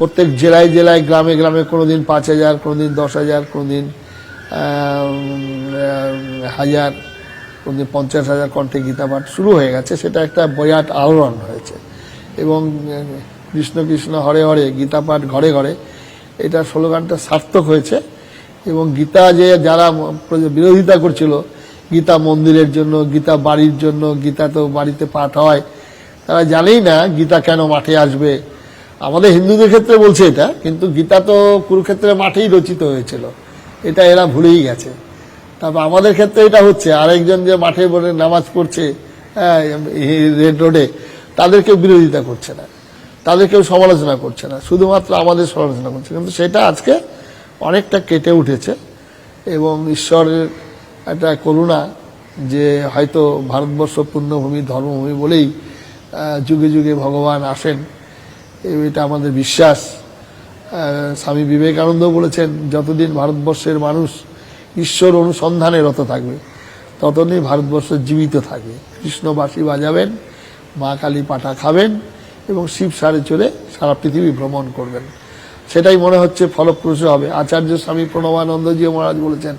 প্রত্যেক জেলায় জেলায় গ্রামে গ্রামে কোনোদিন ৫,০০০, কোনোদিন ১০,০০০, কোনোদিন ১,০০০, কোনোদিন ৫০,০০০ কণ্ঠে গীতা পাঠ শুরু হয়ে গেছে। সেটা একটা বিরাট আলোড়ন হয়েছে এবং কৃষ্ণ কৃষ্ণ হরে হরে গীতা পাঠ ঘরে ঘরে, এটা স্লোগানটা সার্থক হয়েছে। এবং গীতা যে যারা বিরোধিতা করছিল গীতা মন্দিরের জন্য, গীতা বাড়ির জন্য, গীতা তো বাড়িতে পাঠ হয়, তারা জানেই না গীতা কেন মাঠে আসবে। আমাদের হিন্দুদের ক্ষেত্রে বলছে এটা, কিন্তু গীতা তো কুরুক্ষেত্রের মাঠেই রচিত হয়েছিল, এটা এরা ভুলেই গেছে। তারপর আমাদের ক্ষেত্রে এটা হচ্ছে, আরেকজন যে মাঠে বলে নামাজ পড়ছে রেড রোডে, তাদের কেউ বিরোধিতা করছে না, তাদের কেউ সমালোচনা করছে না, শুধুমাত্র আমাদের সমালোচনা করছে। কিন্তু সেটা আজকে অনেকটা কেটে উঠেছে এবং ঈশ্বরের একটা করুণা যে হয়তো ভারতবর্ষ পুণ্যভূমি ধর্মভূমি বলেই যুগে যুগে ভগবান আসেন, এটা আমাদের বিশ্বাস। স্বামী বিবেকানন্দ বলেছেন, যতদিন ভারতবর্ষের মানুষ ঈশ্বর অনুসন্ধানে রত থাকবে ততদিন ভারতবর্ষ জীবিত থাকবে। কৃষ্ণ বাঁশি বাজাবেন, মা কালী পাঠা খাবেন এবং শিব সারে চলে সারা পৃথিবী ভ্রমণ করবেন। সেটাই মনে হচ্ছে ফলপ্রসূ হবে। আচার্য স্বামী প্রণবানন্দজি মহারাজ বলেছেন,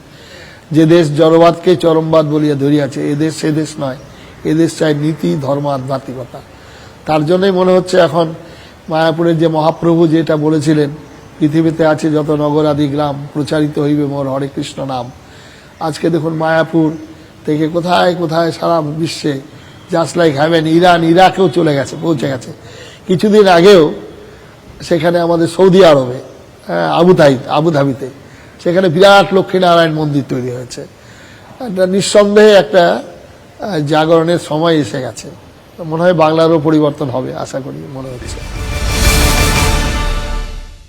যে দেশ জড়বাদকে চরমবাদ বলিয়া ধরিয়াছে, এদেশ সে দেশ নয়, এদেশ চাই নীতি ধর্ম আধ্যাত্মিকতা। তার জন্যই মনে হচ্ছে এখন মায়াপুরের যে মহাপ্রভু যেটা বলেছিলেন, পৃথিবীতে আছে যত নগর আদি গ্রাম, প্রচারিত হইবে মোর হরে কৃষ্ণ নাম। আজকে দেখুন মায়াপুর থেকে কোথায় কোথায় সারা বিশ্বে, জাস্ট লাইক হ্যাভেন, ইরাকেও চলে গেছে, পৌঁছে গেছে। কিছুদিন আগেও সেখানে আমাদের সৌদি আরবে আবুধাবিতে সেখানে বিরাট লক্ষ্মীনারায়ণ মন্দির তৈরি হয়েছে। একটা নিঃসন্দেহে একটা জাগরণের সময় এসে গেছে। মনে হয় বাংলারও পরিবর্তন হবে, আশা করি, মনে হচ্ছে।